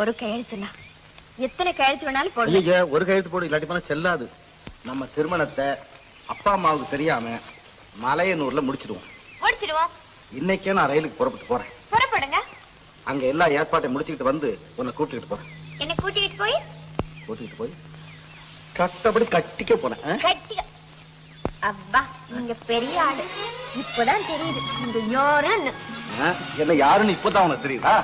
ஒரு கையெழுத்துனா எத்தனை கையெழுத்து வேணாலும் போடுங்க. ஒரு கையெழுத்து போடு, இல்லாட்டி போனா செல்லாது. நம்ம திருமணத்தை அப்பா அம்மாவுக்கு தெரியாம மலையனூர்ல முடிச்சிடுவோம். இன்னைக்கே நான் ரயிலுக்கு புறப்பட்டு போறேன். புறப்படுங்க. அங்க எல்லா ஏற்பாட்டையும் முடிச்சுக்கிட்டு வந்து உன்னை கூட்டிட்டு போறேன். என்ன கூட்டிட்டு போய் கட்டப்படி கட்டிக்க போறேன். அப்பா நீங்க பெரிய ஆளு. இப்பதான் தெரியுது நீங்க யாருன்னு. என்ன யாருன்னு இப்பதான் உனக்கு தெரியுதா?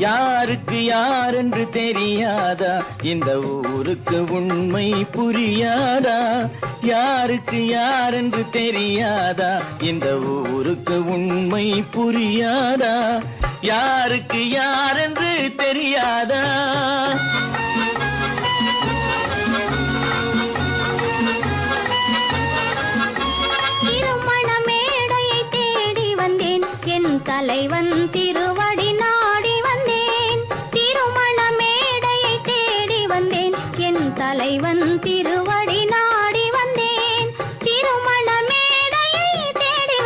யாருக்கு யார் என்று தெரியாதா, இந்த ஊருக்கு உண்மை புரியாதா? யாருக்கு யார் என்று தெரியாதா, இந்த ஊருக்கு உண்மை புரியாதா? யாருக்கு யார் என்று தெரியாதா? திருமண மேடையை தேடி வந்தேன், என் தலைவன் திருவடி நாடி வந்தேன். திருமண மேடையை தேடி வந்தேன், என் தலைவன் திருவடி நாடி வந்தேன். திருமண மேடையை தேடி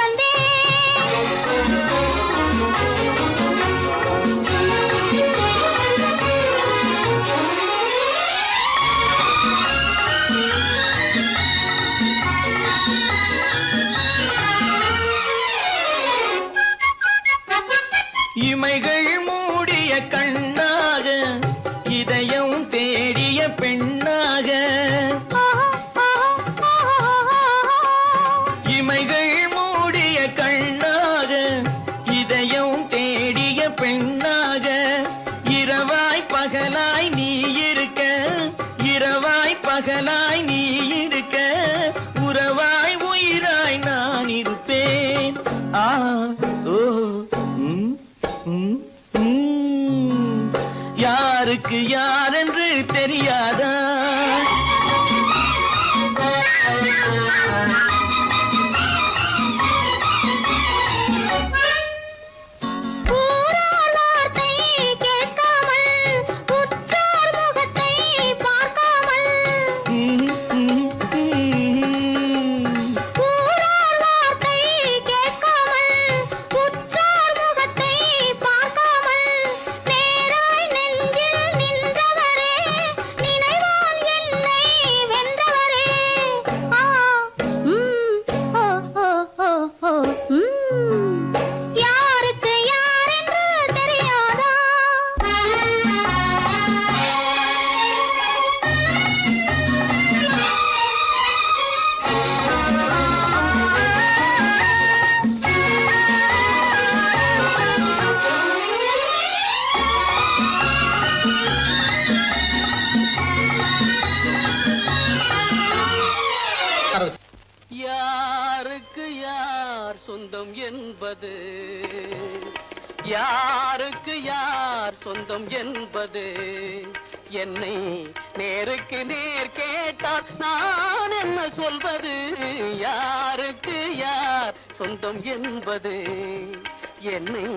இமைகள் மூடிய கண்ணாக, இதயம் தேடிய பெண்ணாக. இமைகள் மூடிய கண்ணாக, இதயம் தேடிய பெண்ணாக. இரவாய் பகலாய் நீ இருக்க, இரவாய் பகலாய் நீ இருக்க, உறவாய் உயிராய் நான் இருப்பேன். ஓ யாருக்கு யார் என்று தெரியாதா? யாருக்கு யார் சொந்தம் என்பது, யாருக்கு யார் சொந்தம் என்பது, என்னை நேருக்கு நேர் கேட்டால் நான் என்ன சொல்வது? யாருக்கு யார் சொந்தம் என்பது, என்னை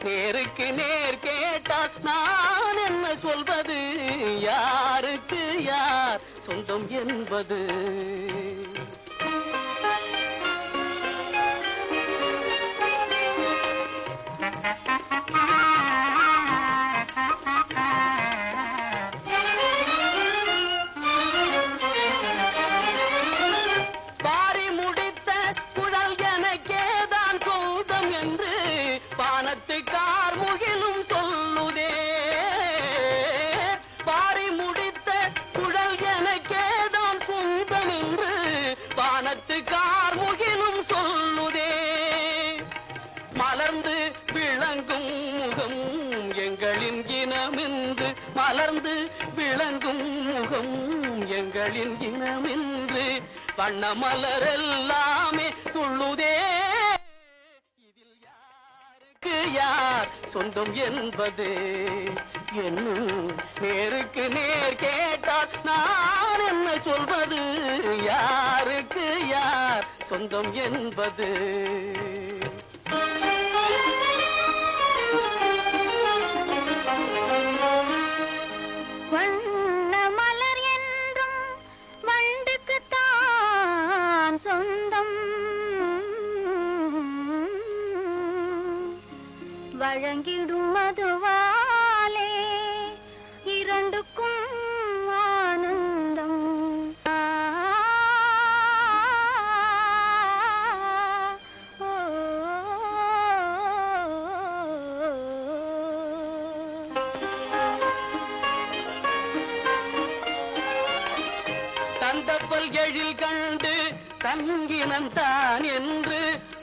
நேருக்கு நேர் கேட்டால் நான் என்ன சொல்வது? யாருக்கு யார் சொந்தம் என்பது. பாரி முடித்த குழல் எனக்கேதான் சொந்தம் என்று பானத்து கார்முகிலும் சொல்லுதே. பாரி முடித்த குழல் எனக்கேதான் சொந்தம் என்று பானத்து கார்முகிலும் சொல்லுதே. மலர்ந்து விளங்கும் முகம் எங்களின் இனமென்று, மலர்ந்து விளங்கும் முகம் எங்களின் இனமென்று, வண்ண மலரெல்லாமே துள்ளுதே. இதில் யாருக்கு யார் சொந்தம் என்பது என்னும் நேருக்கு நேர் கேட்டால் நான் என்ன சொல்வது யாருக்கு யார் சொந்தம் என்பது வண்ண மலர் என்றும் வண்டுக்குத்தான் சொந்தம் வழங்கிடும் மதுவாலே இரண்டுக்கும் ஆனந்தம் தந்தப்பல் எழில் கண்டு தங்கினந்தான் என்று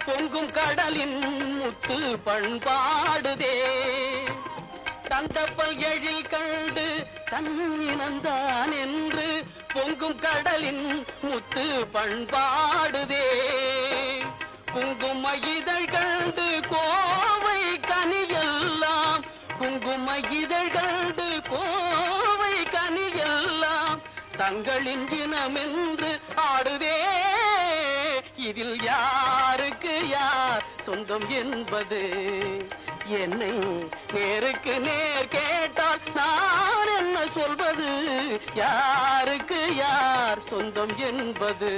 பொங்கும் கடலின் முத்து பண்பாடுதே தந்தப்பல் எழில் கண்டு தங்கினந்தான் என்று பொங்கும் கடலின் முத்து பண்பாடுதே குங்கும இதழ் கண்டு கோவை கனியெல்லாம் குங்கும இதழ் கண்டு கோவை கனியெல்லாம் தங்களின் இனமென்று ஆடுதே இதில் யாருக்கு யார் சொந்தம் என்பது என்னை நேருக்கு நேர் கேட்டால் நான் என்ன சொல்வது யாருக்கு யார் சொந்தம் என்பது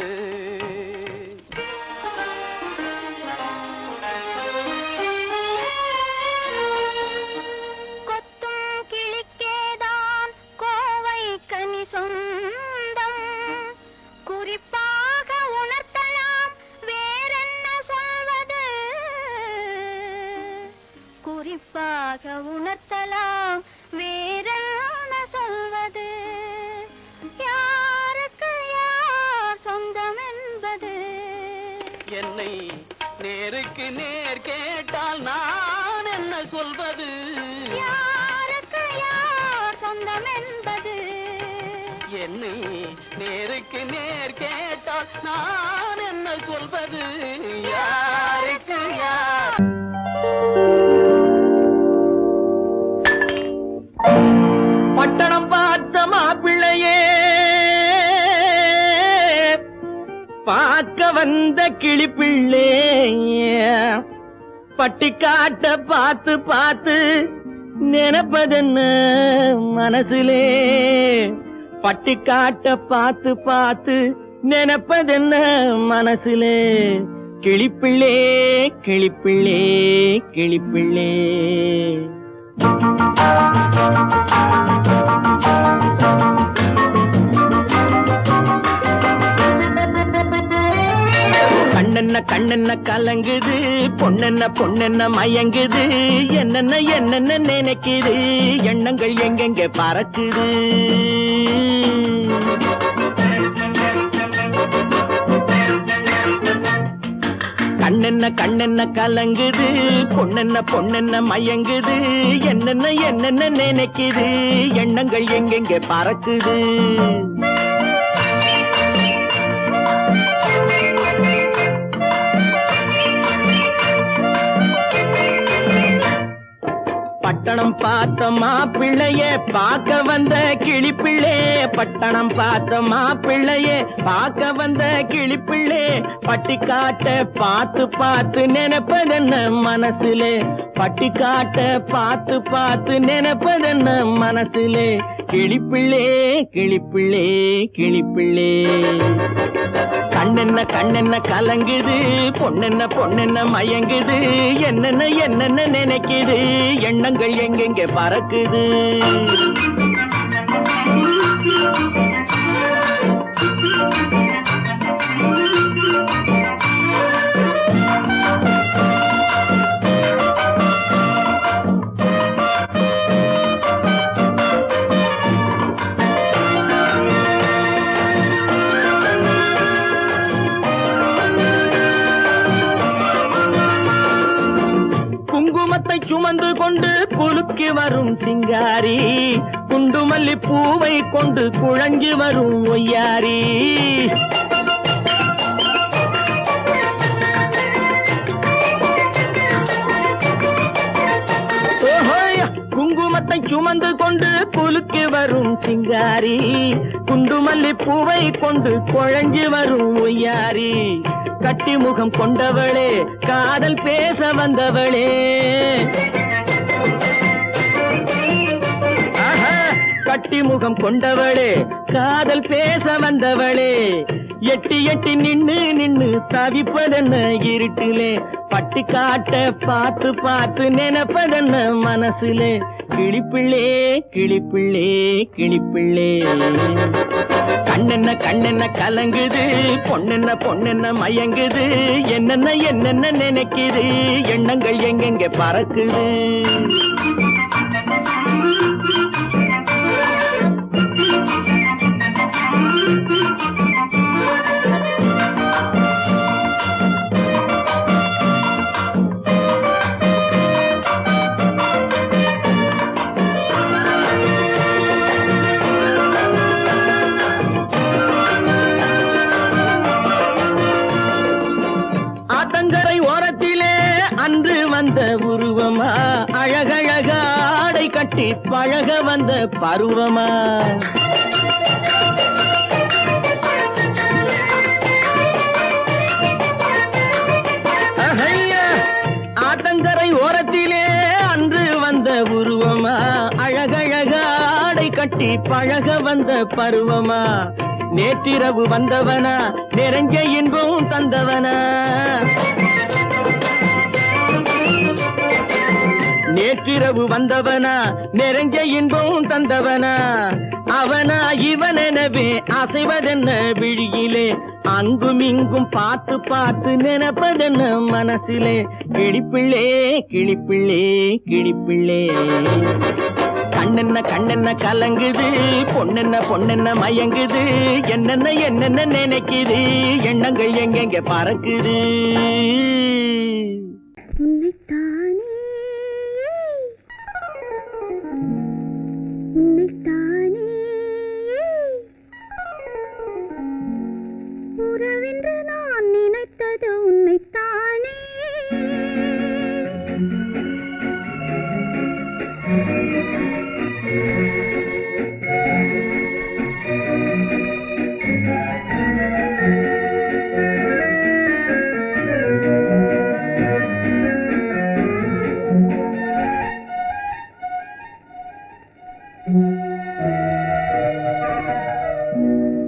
கொத்தும் கிளிக்கேதான் கோவை கனி சொந்தம் குறிப்பாக உணர்த்தலாம் வேறென்ன சொல்வது குறிப்பாக உணர்த்தலாம் வேறென்ன சொல்வது யாருக்கு யார் சொந்தம் என்பது என்னை நேருக்கு நேர் கேட்டால் நான் என்ன சொல்வது யாருக்கு யார் சொந்தம் என்பது என்னை நேருக்கு நேர் கேட்டால் நான் என்ன சொல்வது யாருக்கு யார் பட்டணம் பார்த்த மாப்பிள்ளையே பார்க்க வந்த கிளிப்பிள்ளே பட்டிக்காட்ட பார்த்து பார்த்து நினைப்பதென்ன மனசுலே பட்டிக்காட்ட பார்த்து பார்த்து நினைப்பதென்ன மனசுலே கிளிப்பிள்ளே கிளிப்பிள்ளே கிளிப்பிள்ளே கண்ணென்ன கண்ணென்ன கலங்குது பொண்ணென்ன பொண்ணென்ன மயங்குது என்னென்ன என்னென்ன நினைக்குது எண்ணங்கள் எங்கெங்க பறக்குது கண்ணென்ன கண்ணென்ன கலங்குது பொண்ணென்ன பொண்ணென்ன மயங்குது என்னென்ன என்னென்ன நினைக்குது எண்ணங்கள் எங்கெங்க பறக்குது பட்டணம் பார்த்த மாப்பிள்ளைய பார்க்க வந்த கிளிப்பிள்ளே பட்டணம் பார்த்த மாப்பிள்ளைய பார்க்க வந்த கிளிப்பிள்ளே பட்டிக்காட்ட பார்த்து பார்த்து நினைப்பதென்ன மனசுலே பட்டிக்காட்ட பார்த்து பார்த்து நினைப்பதென்ன மனசுலே கிளிப்பிள்ளே கிளிப்பிள்ளே கிளிப்பிள்ளே கண்ணென்ன கண்ணென்ன கலங்குது பொண்ணென்ன பொண்ணென்ன மயங்குது என்னென்ன என்னென்ன நினைக்குது எண்ணங்கள் எங்கெங்க பறக்குது குங்குமத்தை சுமந்து கொண்டு குலுக்கி வரும் சிங்காரி குண்டுமல்லி பூவை கொண்டு குழஞ்சி வரும் ஒய்யாரி சுமந்து கொண்டு குலுக்கி வரும் சிங்காரி குண்டுமல்லி பூவை கொண்டு குழஞ்சு வரும் ஒய்யாரி கட்டி முகம் கொண்டவளே காதல் பேச வந்தவளே கட்டி முகம் கொண்டவளே காதல் பேச வந்தவளே எட்டி எட்டி நின்னு நின்னு தவிப்பதென்ன இருட்டிலே பட்டி காட்ட பார்த்து பார்த்து நினைப்பதென்ன மனசுலே கிளிப்பிள்ளே கிளிப்பிள்ளே கிளிப்பிள்ளே கண்ணென்ன கண்ணென்ன கலங்குது பொண்ணென்ன பொண்ணென்ன மயங்குது என்னென்ன என்னென்ன நினைக்குது எண்ணங்கள் எங்கெங்க பறக்குது ஆத்தங்கரை ஓரத்திலே அன்று வந்த உருவமா அழகழக ஆடை கட்டி பழக வந்த பருவமா ஆத்தங்கரை ஓரத்திலே அன்று வந்த உருவமா அழகழக ஆடை கட்டி பழக வந்த பருவமா நேற்றிரவு வந்தவனா நிறைஞ்ச இன்பம் தந்தவனா நேற்றிரவு வந்தவனா நிறைஞ்ச இன்பம் தந்தவனா அவனா இவனெனவே அசைவதென்ன விழியிலே அங்கும் இங்கும் பார்த்து பார்த்து நினைப்பதென்ன மனசிலே கிளிப்பிள்ளே கிளிப்பிள்ளே கிளிப்பிள்ளே கண்ணென்ன கண்ணென்ன கலங்குது பொண்ணென்ன பொண்ணென்ன மயங்குது என்னென்ன என்னென்ன நினைக்குது எண்ணங்கள் எங்கெங்க பறக்குது உறவென்று நான் நினைத்தது உன்னைத்தானே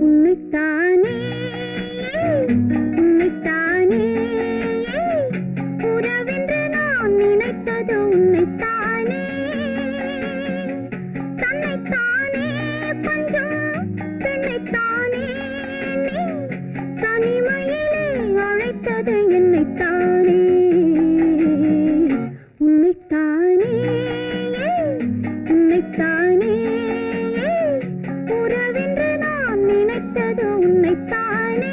உன்னைத்தானே உன்னைத்தானே உறவென்று நான் நினைத்தது உன்னைத்தானே தன்னைத்தானே பஞ்சம் பெண்ணைத்தானே நீ தனிமையிலே அழைத்தது என்னைத்தானே உன்னைத்தானே உன்னைத்தானே உறவென்று நான் நினைத்தது உன்னைத்தானே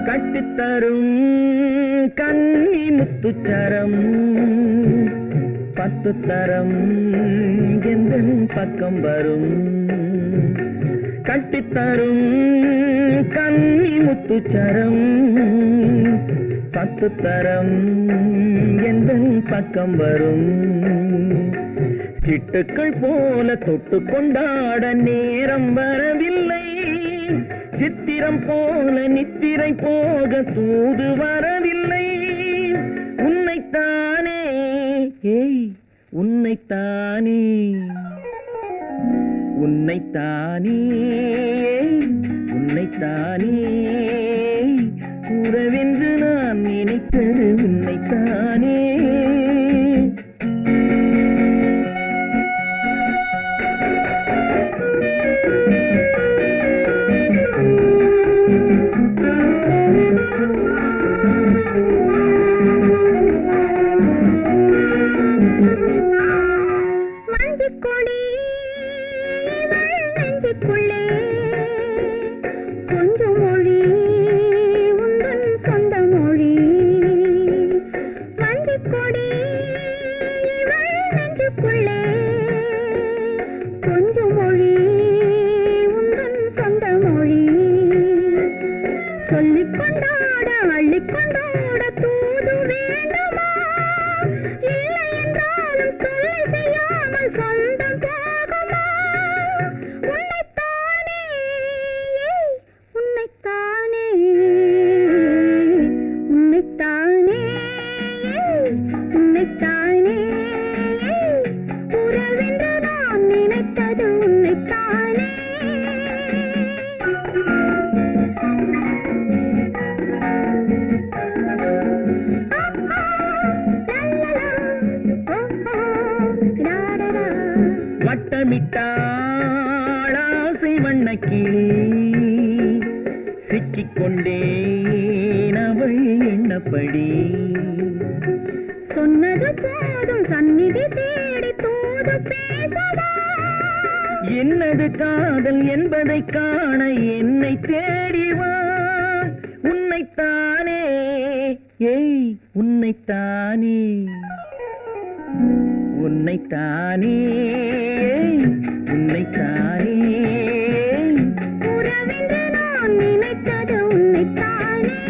கட்டித்தரும் கன்னி முத்துச்சரம் 10 தரம் எந்தன் பக்கம் வரும் கட்டித்தரும் கன்னி முத்துச்சரம் 10 தரம் எந்தன் பக்கம் வரும் சிட்டுக்கள் போல தொட்டு கொண்டாட நேரம் வரவில்லை சித்திரம் போல நித்திரை போக தூது வரவில்லை உன்னைத்தானே உன்னைத்தானே உன்னைத்தானே உன்னைத்தானே உறவென்று நான் நினைத்தது உன்னைத்தானே மஞ்சக்கொடி நெஞ்சுக்குள்ளே கொஞ்சம் மொழி உந்தன் சொந்த மொழி உன்னைத்தானே வட்டமிட்டாளாசை வண்ணக்கிளி சிக்கிக்கொண்டேன் அவள் எண்ணப்படி சொன்னது போதும் சந்நிதி தேடி தூது பேசவா என்னது காதல் என்பதை காண என்னை தேடிவா உன்னைத்தானே ஏய் உன்னைத்தானே உன்னைத்தானே உன்னைத்தானே உறவென்று நான் நினைத்தது உன்னைத்தானே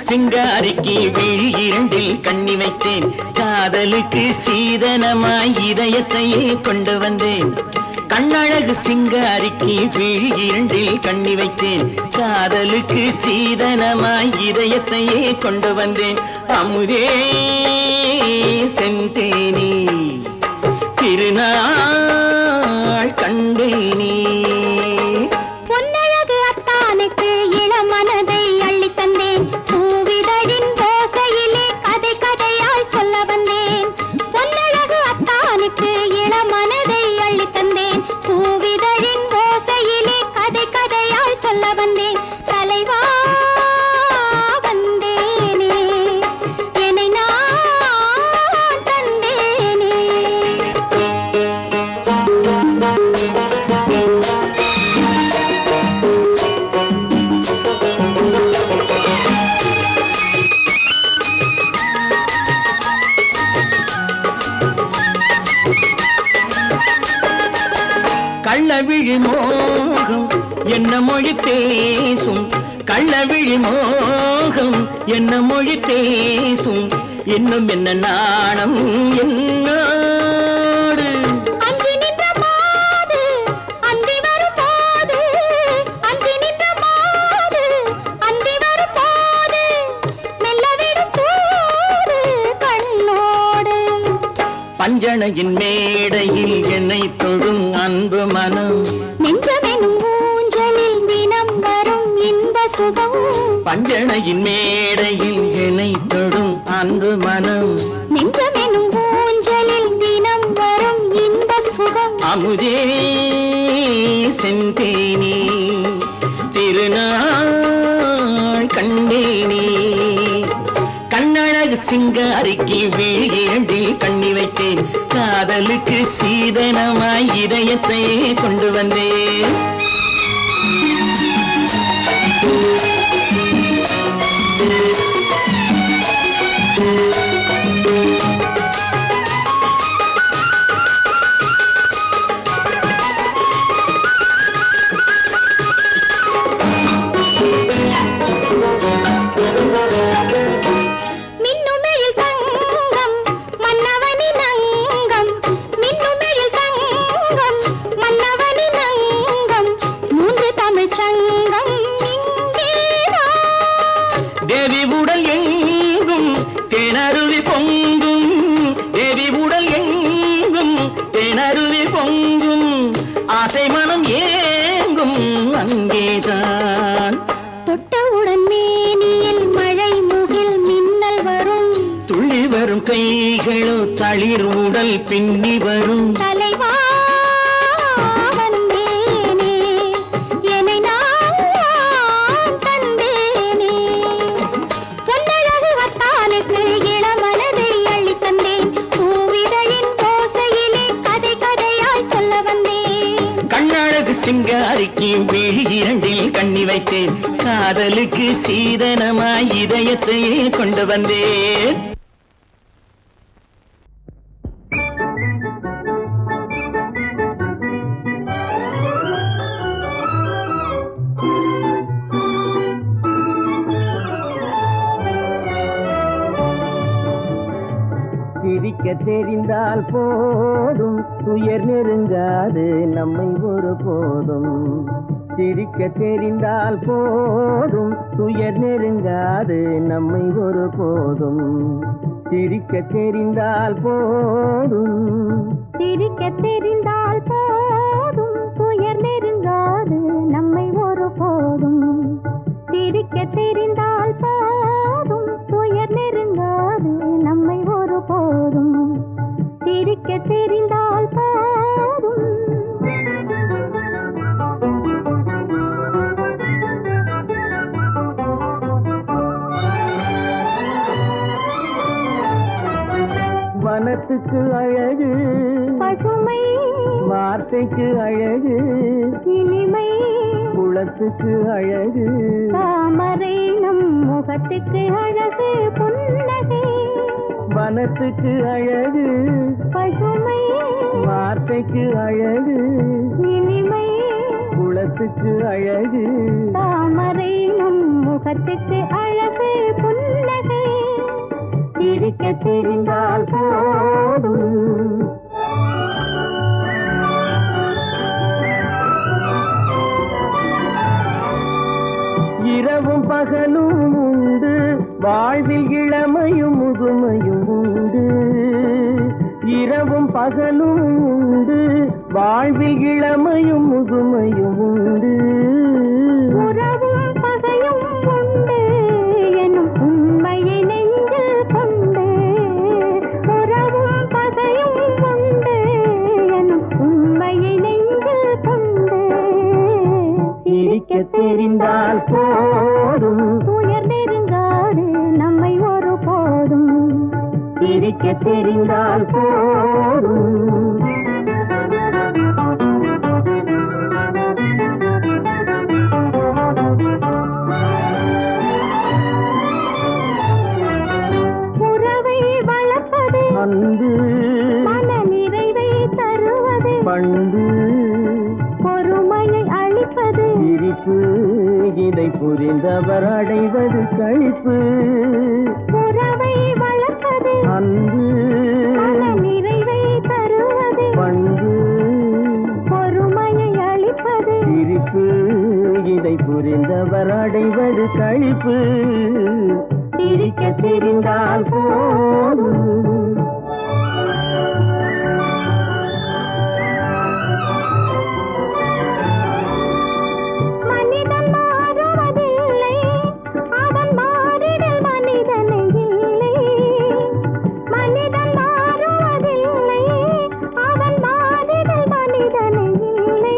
சிங்காரிக்கு விழி இரண்டில் கண்ணி வைத்தேன் காதலுக்கு சீதனமாய் இதயத்தையே கொண்டு வந்தேன் கண்ணழகு சிங்காரிக்கு விழி இரண்டில் கண்ணி வைத்தேன் காதலுக்கு சீதனமாய் இதயத்தையே கொண்டு வந்தேன் அமுதே செந்தேனே திருநாள் கண்டேனே பொன்னழகு அத்தானுக்கு இளமனதை அள்ளி தந்தேன் பூவிதழின் ஓசையிலே கதை கதையாய் சொல்ல வந்தேன் பொன்னழகு அத்தானுக்கு இளமனதை அள்ளி தந்தேன் பூவிதழின் ஓசையிலே கதை கதையாய் சொல்ல வந்தேன் தலைவா வந்தேனே என்னை நான் தந்தேனே கள்ளவிழி மோகம் என்ன மொழி பேசும் கள்ளவிழி மோகம் என்ன மொழி பேசும் இன்னும் என்ன நாணம் என்னோடு அஞ்சி நின்ற மாது அந்தி வரும் போது அஞ்சி நின்ற மாது அந்தி வரும் போது மெல்ல விடும் தூது கண்ணோடு பஞ்சணையின் மேடையில் என்னை தொடும் அன்பு மனம் நெஞ்சமெனும் ஊஞ்சலில் தினம் வரும் இன்ப சுகம் பஞ்சணையின் மேடையில் என்னை தொடும் அன்பு மனம் நெஞ்சமெனும் ஊஞ்சலில் தினம் வரும் இன்ப சுகம் அமுதே செந்தேனே திருநாள் கண்டேனே கண்ணழகு சிங்காரிக்கு விழி இரண்டில் கண்ணி வைத்தேன் காதலுக்கு சீதனமாய் இதயத்தை கொண்டு வந்தேன் மின்னுமெழில் தங்கம் மன்னவனின் அங்கம் மின்னுமெழில் தங்கம் மன்னவனின் அங்கம் மூன்று தமிழ்ச் சங்கம் இங்கேதான் தேவி உடல் எங்கும் தேனருவி பொங்கும் தேவி உடல் எங்கும் தேனருவி பொங்கும் ஆசை மனம் ஏங்கும் அங்கேதான் தொட்டவுடன் மேனியில் மழை முகில் மின்னல் வரும் துள்ளி வரும் கைகளோ தளிர் உடல் பின்னி வரும் தலைவா வந்தேனே என்னை நான் தந்தேனே பொன்னழகு வத்தானுக்கு இளமனதை அள்ளி தந்தேன் பூவிதழின் ஓசையிலே கதை கதையாய் சொல்ல வந்தேன் சிங்காரிக்கு விழி இரண்டில் கண்ணி வைத்தேன் காதலுக்கு சீதனமாய் இதயத்தையே கொண்டு வந்தேன் சிரிக்க தெரிந்தால் போதும் துயர் நெருங்காது நம்மை ஒரு போதும் சிரிக்க தெரிந்தால் போதும் துயர் நெருங்காது நம்மை ஒரு போதும் சிரிக்க தெரிந்தால் போதும் சிரிக்க தெரிந்தால் போதும் துயர் நெருங்காது நம்மை ஒரு போதும் சிரிக்க தெரிந்தால் போதும் துயர் நெருங்காது நம்மை ஒரு போதும் சிரிக்க தெரிந்தால் போதும் வனத்துக்கு அழகு பசுமை வார்த்தைக்கு அழகு இனிமை குளத்துக்கு அழகு தாமரை நம் முகத்துக்கு அழகு புன்னகை வனத்துக்கு அழகு பசுமை வார்த்தைக்கு அழகு இனிமை குளத்துக்கு அழகு தாமரை நம் முகத்துக்கு அழகு புன்னகை சிரிக்க தெரிந்தால் போதும் இரவும் பகலும் உண்டு வாழ்வில் இளமையும் முதுமையும் உண்டு இரவும் பகலும் உண்டு வாழ்வில் இளமையும் முதுமையும் உண்டு உறவும் பகையும் உண்டு எனும் உண்மையை நெஞ்சில் கொண்டு உறவும் பகையும் உண்டு எனும் உண்மையை நெஞ்சில் கொண்டு சிரிக்க தெரிந்தால் போதும் துயர் நெருங்காது நம்மை ஒரு போதும் சிரிக்க தெரிந்தால் போதும் உறவை வளர்ப்பது அன்பு மன நிறைவை தருவது பண்பு பொறுமையை அளிப்பது சிரிப்பு இதை புரிந்தவர் அடைவது கழிப்பு உறவை வளர்ப்பது அன்பு மன நிறைவை தருவது பண்பு பொறுமையை அளிப்பது சிரிப்பு இதை புரிந்தவர் அடைவது கழிப்பு சிரிக்க தெரிந்தால் போதும் மனிதன் மாறுவதில்லை அவன் மாறிடல் மனிதனை இல்லை மனிதன் மாறுவதில்லை அவன் மாறிடல் மனிதனை இல்லை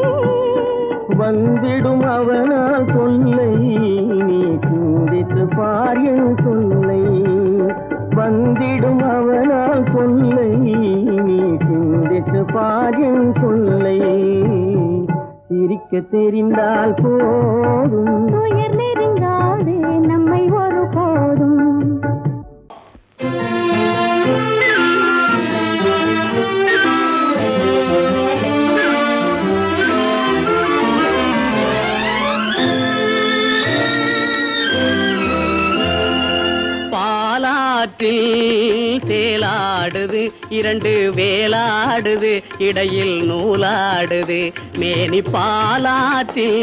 வந்திடும் அவனால் சொல்லை நீ சிந்தித்து பார் என் சொல்லை வந்திடும் அவனால் சொல்லை நீ சிந்தித்து பார் என் சொல்லை சிரிக்க தெரிந்தால் போதும் துயர் நெருங்காது நம்மை ஒரு போதும் பாலாற்றில் சேலாடுது இரண்டு வேலாடுது இடையில் நூலாடுது மேனி பாலாற்றில்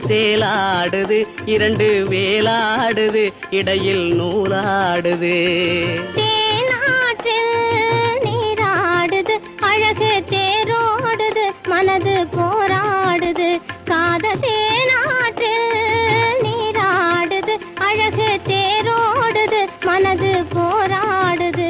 சேலாடுது இரண்டு வேலாடுது இடையில் நூலாடுது தேனாற்றில் நீராடுது அழகு தேரோடுது மனது போராடுது காதல் தேனாற்றில் நீராடுது அழகு தேரோடுது மனது போராடுது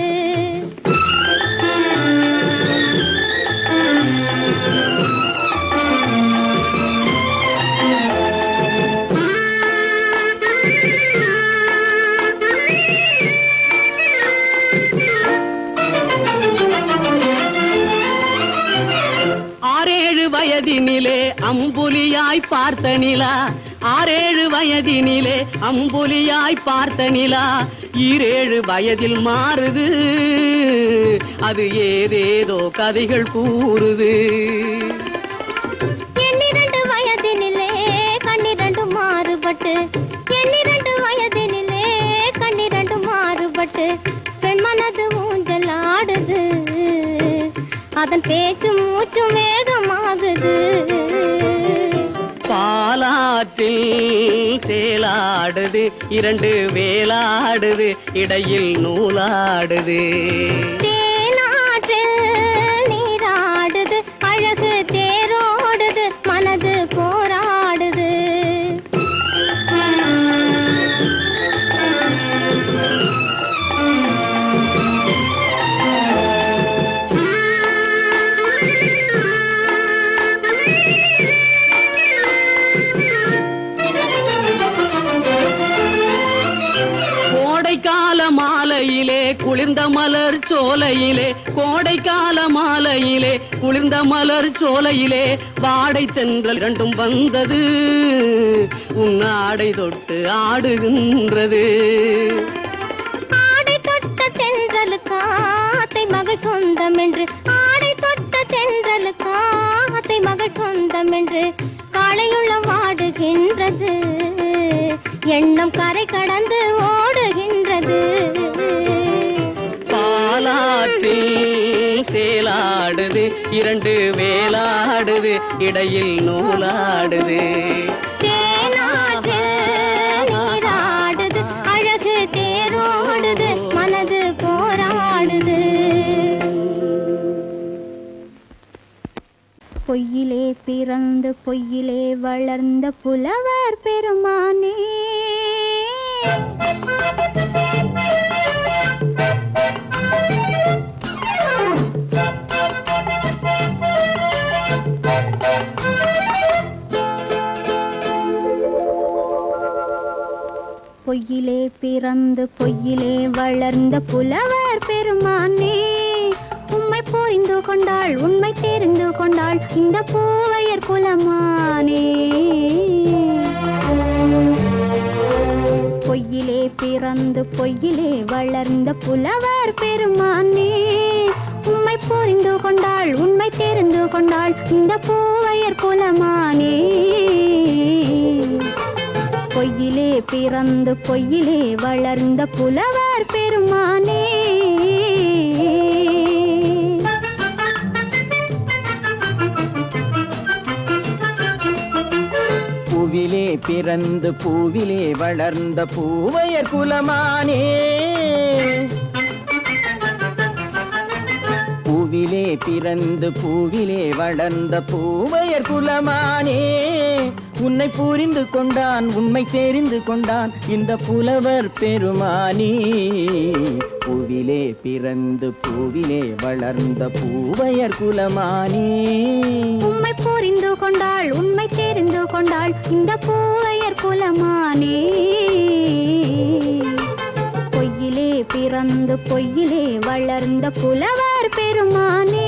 6-7 வயதினிலே அம்புலியாய் பார்த்த நிலா 6-7 வயதினிலே அம்புலியாய் பார்த்த நிலா 7 வயதில் மாறுது அது ஏதேதோ கதைகள் கூறுது 12 வயதினிலே கண்ணிரண்டு மாறுபட்டு 12 வயதினிலே கண்ணிரண்டு மாறுபட்டு பெண் மனது ஊஞ்சல் ஆடுது அதன் பேச்சும் மூச்சும் வேகமாகுது பாலாற்றில் சேலாடுது 2 வேலாடுது இடையில் நூலாடுது தேனாற்றில் நீராடுது அழகு தேரோடுது மனது போராடுது கோடைக்கால மாலையிலே குளிர்ந்த மலர் சோலையிலே கோடைக்கால மாலையிலே குளிர்ந்த மலர் சோலையிலே வாடை தென்றல் 2 வந்தது உன்னாடை தொட்டு ஆடுகின்றது ஆடை தொட்ட தென்றலுக்கு ஆத்தை மகள் சொந்தம் என்று ஆடை தொட்ட தென்றலுக்கு ஆத்தை மகள் சொந்தம் என்று காளையுள்ள வாடுகின்றது எண்ணம் கரை கடந்து ஓடுகின்றது பாலாற்றில் சேலாடுது 2 வேலாடுது இடையில் நூலாடுது தேனாற்றில் நீராடுது அழகு தேரோடுது மனது போராடுது பொய்யிலே பிறந்து பொய்யிலே வளர்ந்த புலவர் பெருமானே பொய்யிலே பிறந்து பொய்யிலே வளர்ந்த புலவர் பெருமானே உம்மை புரிந்து கொண்டாள் உண்மை தெரிந்து கொண்டாள் இந்த பூவையர் குலமானே பொய்யிலே பிறந்து பொய்யிலே வளர்ந்த புலவர் பெருமானே உம்மை புரிந்து கொண்டாள் உண்மை தெரிந்து கொண்டாள் இந்த பூவையர் குலமானே பொய்யிலே பிறந்து பொய்யிலே வளர்ந்த புலவர் பெருமானே பூவிலே பிறந்து பூவிலே வளர்ந்த பூவையர் குலமானே பூவிலே பிறந்து பூவிலே வளர்ந்த பூவையர் குலமானே உன்னை புரிந்து கொண்டான் உண்மை தெரிந்து கொண்டான் இந்த புலவர் பெருமானே பூவிலே பிறந்து பூவிலே வளர்ந்த பூவையர் குலமானே உம்மை புரிந்து கொண்டாள் உண்மை தெரிந்து கொண்டாள் இந்த பூவையர் குலமானே பொய்யிலே பிறந்து பொய்யிலே வளர்ந்த புலவர் பெருமானே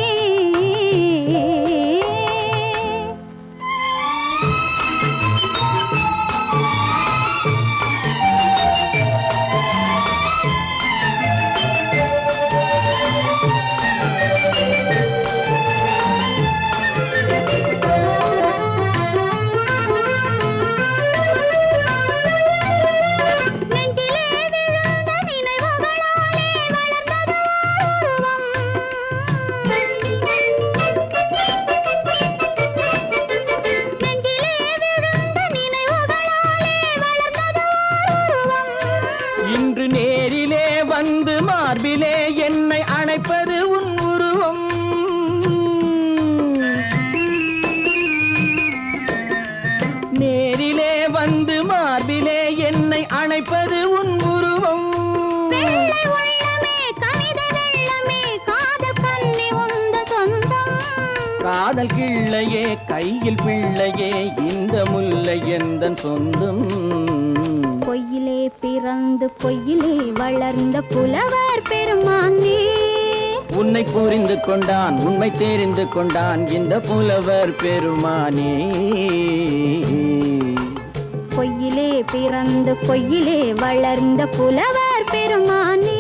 மார்பிலே என்னை அணைப்பது உன் உருவம் நேரிலே வந்து மார்பிலே என்னை அணைப்பது உன் உருவம் காதல் கிள்ளையே கையில் பிள்ளையே இந்த முல்லை எந்தன் சொந்தம் பொய்யிலே பிறந்து பொய்யிலே வளர்ந்த புலவர் பெருமானே உன்னை புரிந்து கொண்டான் உண்மை தெரிந்து கொண்டான் இந்த புலவர் பெருமானே. பொய்யிலே பிறந்து பொய்யிலே வளர்ந்த புலவர் பெருமானே.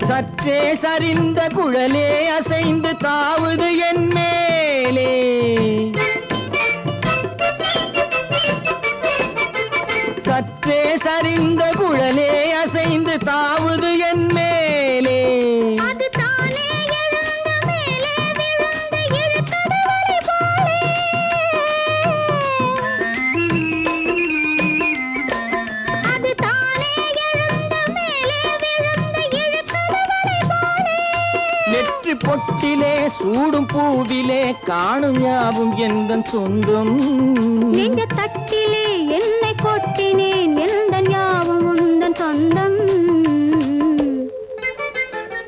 சற்றே சரிந்த குழலே அசைந்து தாவுது என் மேலே. சற்றே சரிந்த குழலே அசைந்து தாவுது என் மேலே. அது தானே எழுந்த மேலே விழுந்து இழுத்தது வலி போலே. அது தானே எழுந்த மேலே விழுந்து இழுத்தது வலி போலே. நெற்றி பொட்டிலே சூடும் பூவிலே காணும் யாவும் எந்தன் சொந்தம். நெஞ்ச தட்டிலே என்னை கொட்டினேன் எந்தன் யாவும் உந்தன் சொந்தம்.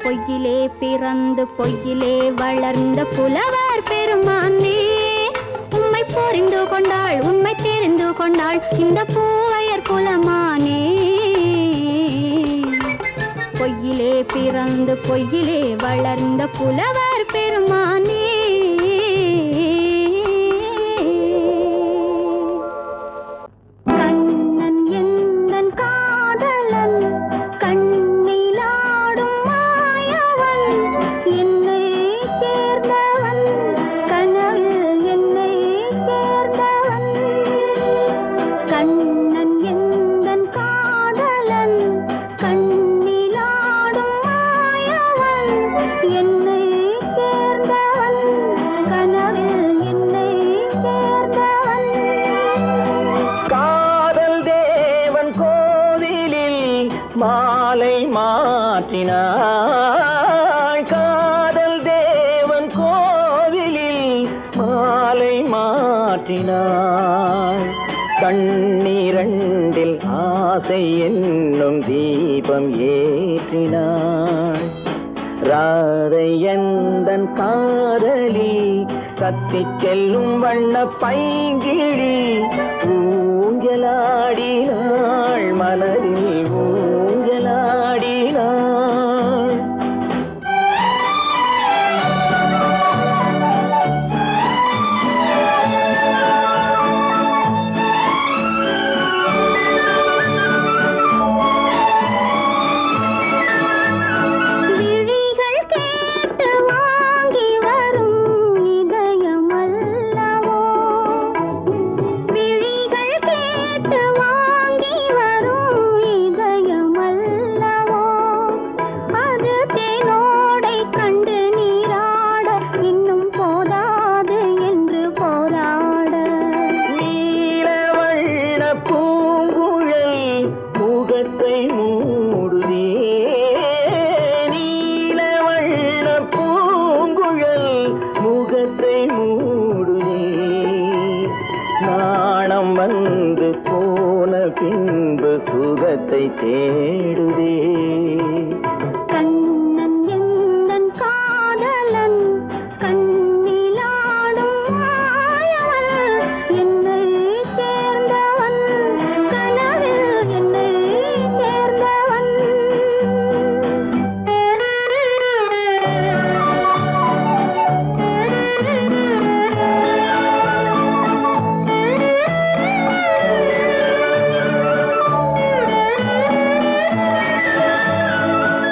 பொய்யிலே பிறந்து பொய்யிலே வளர்ந்த புலவர் பெருமானே. உம்மை புரிந்து கொண்டாள் உண்மை தெரிந்து கொண்டாள் இந்த பூவையர் குலமானே. பொய்யிலே பிறந்து பொய்யிலே வளர்ந்த புலவர் பெருமானே. கண்ணன் எந்தன் காதலன் கண்ணிலாடும் மாயவன் என்னை சேர்ந்தவன் கனவில் என்னை சேர்ந்தவன். கண்ணன் எந்தன் காதலன் கண்ணிலாடும் மாயவன் என்னை சேர்ந்தவன் கனவில் என்னை சேர்ந்தவன். காதல் தேவன் கோவிலில் மாலை மாற்றினாள். காதல் தேவன் கோவிலில் மாலை மாற்றினாள். கண்ணீரண்டில் ஆசை என்னும் தீபம் ஏற்றினாள். ராதை எந்தன் காதலி கத்திச் செல்லும் வண்ண பைங்கிழி ஊஞ்சலாடினாள் மலரில் ஊஞ்சலாடினாள். விழிகள் கேட்டு வாங்கி வரும் இதயம் அல்லவோ. விழிகள் கேட்டு வாங்கி வரும் இதயம் அல்லவோ. அது தேனோடை கண்டு நீராட இன்னும் போதாது என்று போராட. நீலவண்ண பூங்குழல் முகத்தை மூடுதே. நீலவண்ண பூங்குழல் முகத்தை மூடுதே. நாணம் வந்து போன பின்பு சுகத்தை தேடுதே. கண்ணன் எந்தன் காதலன் கண்ணிலாடும் மாயவன் என்னை சேர்ந்தவன் கனவில் என்னை சேர்ந்தவன்.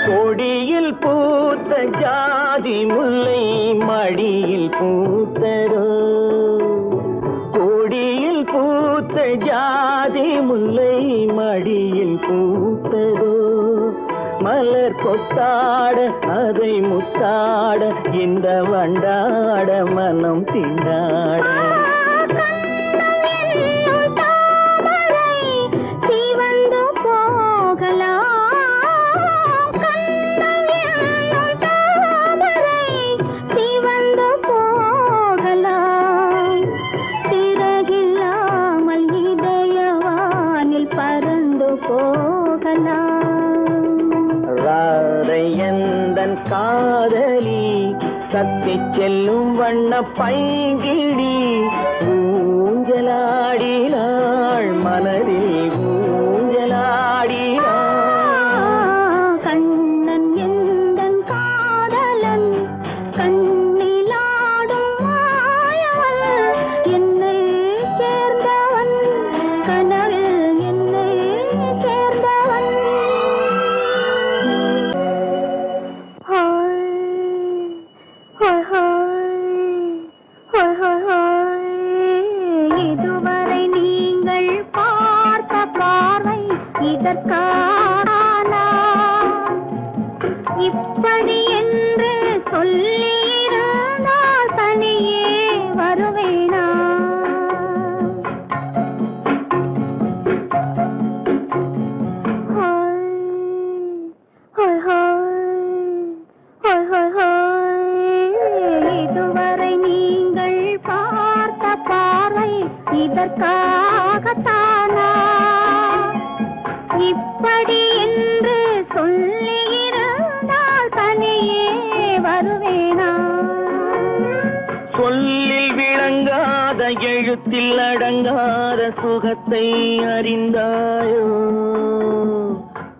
கொடியில் பூத்த ஜாதி முல்லை மடியில் பூத்ததோ. கொடியில் பூத்த ஜாதி முல்லை மடியில் பூத்ததோ. மலர் கொத்தாட அதை முத்தாட இந்த வண்டாட மனம் திண்டாட. சிவந்து போகலாம் சிவந்து போகலாம் சிறகில்லா ராதை எந்தன் காதலி கத்தி செல்லும் வண்ண பைங்கிடி ஊஞ்சலாடினாள் மனதில் ஊஞ்சலாடினாள். கண்ணன் எந்தன் காதலன் கண்ணிலாடும் மாயவன் என்னை சேர்ந்தவன் கனவில் என்னை சேர்ந்தவன். Hi hi hi hi hi. இதுவரை நீங்கள் பார்த்த பார்வை இதற்கானா? இப்படி என்று சொல்லியிருந்தால் தனியே வருவேனா? Hi hi hi hi hi. இதுவரை நீங்கள் பார்த்த பார்வை இதற்காகத்தானா? இப்படி என்று சொல்லியிருந்தால் தனியே வருவேனா? சொல்லில் விளங்காத எழுத்தில் அடங்காத சுகத்தை அறிந்தாயோ?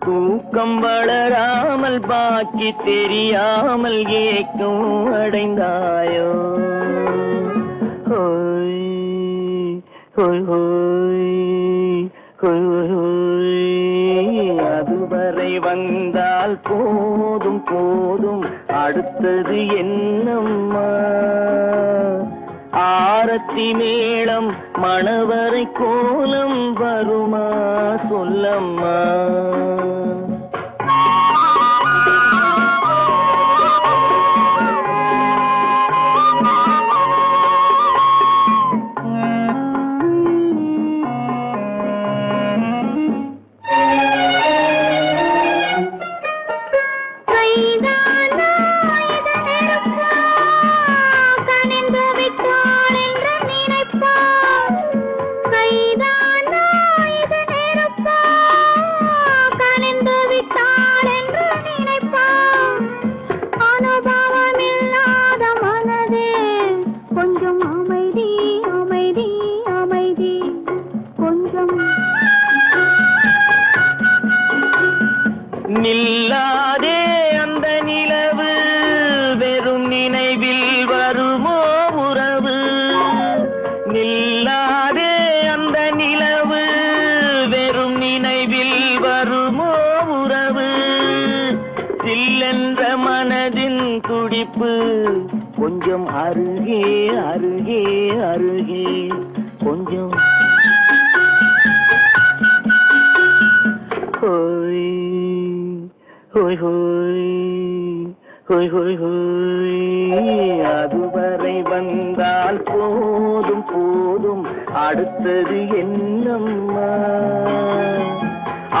தூக்கம் வளராமல் பாக்கி தெரியாமல் ஏக்கம் அடைந்தாயோ? ஹோய் ஹோய் ஹோய் ஹோய் ஹோய். அதுவரை வந்தால் போதும் போதும் அடுத்தது என்னம்மா? ஆரத்தி மேளம் மணவரை கோலம் வருமா சொல்லம்மா? நில்லாதே அந்த நிலவு வெறும் நினைவில் வருமோ உறவு? நில்லாதே அந்த நிலவு வெறும் நினைவில் வருமோ உறவு? சில்லென்ற மனதின் துடிப்பு கொஞ்சம் அருகே அருகே அருகே கொஞ்சம். ஹோய் ஹோய் ஹோய் ஹோய் ஹோய் ஹோய். அதுவரை வந்தால் போதும் போதும் அடுத்தது என்னம்மா?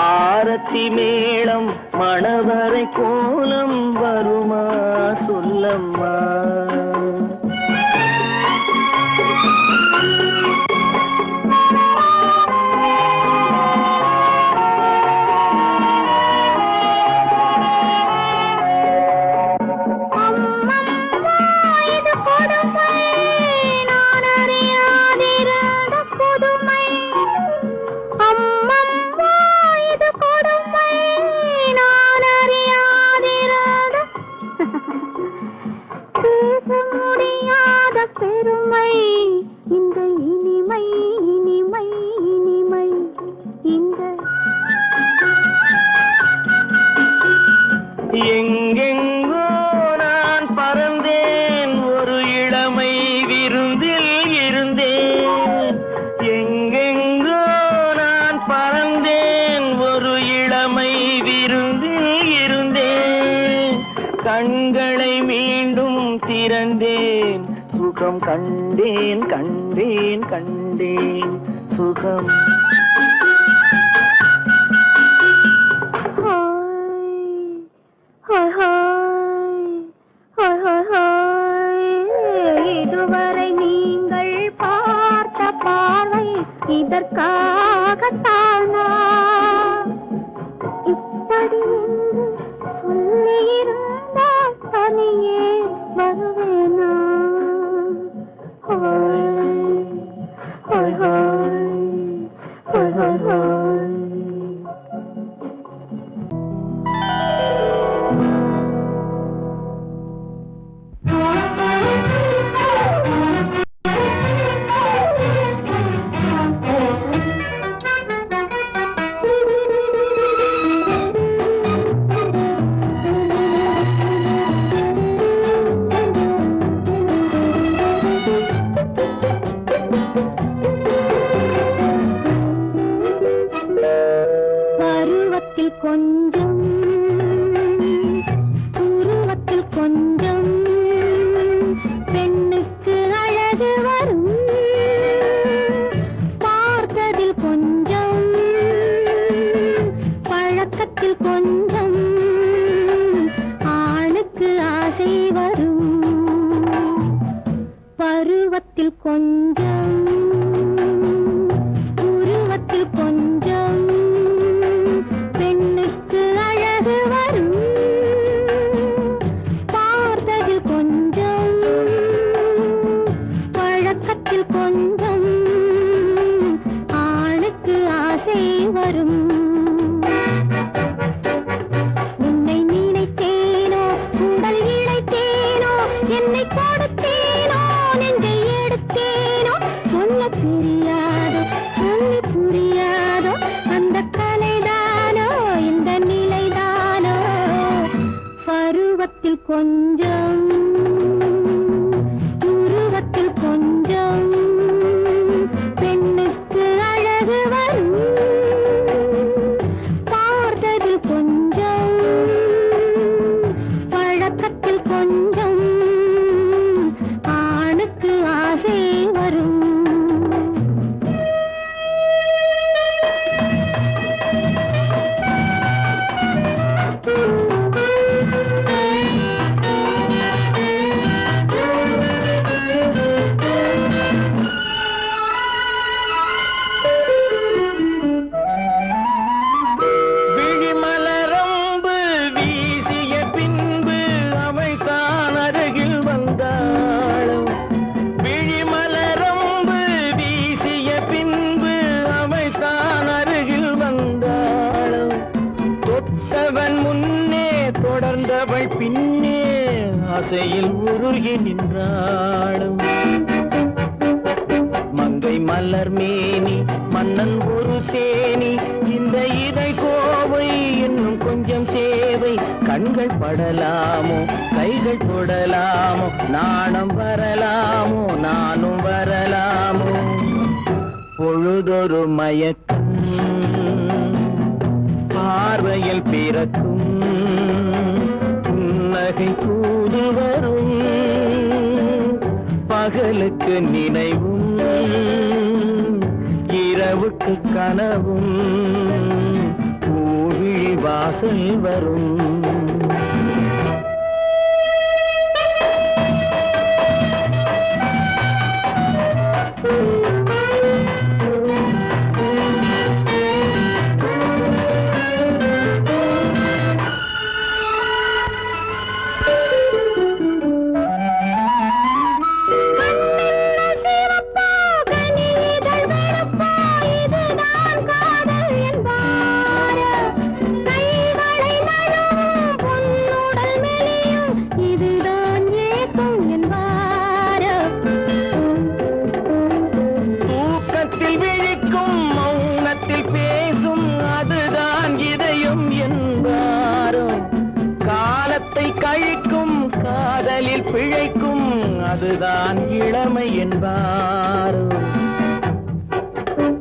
ஆரத்தி மேளம் மணவரை கோலம் வருமா சொல்லம்மா? பெருமை இந்த இனிமை இனிமை இனிமை இந்த எங்கெங்கோ நான் பறந்தேன் ஒரு இளமை விருந்தில் இருந்தேன். எங்கெங்கோ நான் பறந்தேன் ஒரு இளமை விருந்தில் இருந்தேன். கண்களை மீண்டும் திறந்தேன் சுகம் கண்டேன் கண்டேன் கண்டேன் சுகம். இதுவரை நீங்கள் பார்த்த பார்வை இதற்காகத்தானா? உருவத்தில் கொஞ்சம் உருவத்தில் கொஞ்சம் பெண்ணுக்கு அழகு வரும் பார்த்ததில் கொஞ்சம் பழக்கத்தில் கொஞ்சம் ஆணுக்கு ஆசை வரும் பருவத்தில் கொஞ்சம் உருவத்தில் கொஞ்சம் பெண்ணுக்கு அழகு வரும் பார்த்ததில் கொஞ்சம் பழக்கத்தில் கொஞ்சம் ஆணுக்கு ஆசை வரும் உன்னை நினைத்தேனோ உடல் இழைத்தேனோ என்னை கொடுத்தேனோ நெஞ்சை எடுத்தேனோ சொல்ல தெரியாதோ சொல்லி புரியாதோ அந்த கலைதானோ இந்த நிலைதானோ பருவத்தில் கொஞ்சம் உருவத்தில் கொஞ்சம் பெண்ணுக்கு அழகு வரும் பார்த்ததில் கொஞ்சம் பழக்கத்தில் கொஞ்சம் ஆணுக்கு ஆசை வரும் விழிமலரம்பு வீசிய பின்பு அவள் தான் அருகில் வந்தாளும் விழிமலரம்பு வீசிய பின்பு அவள் தான் அருகில் வந்தாளும் தொட்டவன் முன்னே தொடர்ந்தவள் பின்னே ஆசையில் உருகி நின்றாளும் மங்கை மலர் மேனி மன்னன் ஒரு தேனி இந்த இதை கோவை இன்னும் கொஞ்சம் தேவை கண்கள் படலாமோ கைகள் தொடலாமோ நாணம் வரலாமோ நானும் வரலாமோ பொழுதொரு மயக்கம் பார்வையில் பிறக்கும் புன்னகை தூது வரும் பகலுக்கு நினைவும் இரவுக்கு கனவும் பூவிழி வாசல் வரும் தூக்கத்தில் விழிக்கும் மௌனத்தில் பேசும் அதுதான் இதயம் என்பாரோ காலத்தை கழிக்கும் காதலில் பிழைக்கும் அதுதான் இளமை என்பாரோ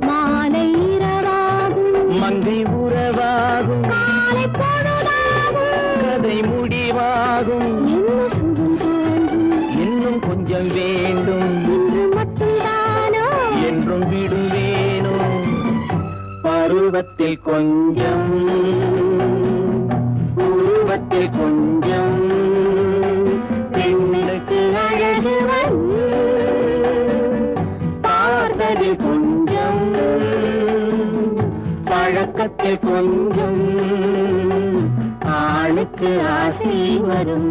மாலை இரவாகும் மங்கை உறவாகும் காலை பொழுதாகும் கதை முடிவாகும் என்ன சுகம் தோன்றும் இன்னும் கொஞ்சம் வேண்டும் இன்று மட்டும்தானோ என்றும் விடுவேனோ பருவத்தில் கொஞ்சம் உருவத்தில் கொஞ்சம் பெண்ணுக்கு அழகு வரும் பார்த்ததில் கொஞ்சம் பழக்கத்தில் கொஞ்சம் ஆணுக்கு ஆசை வரும்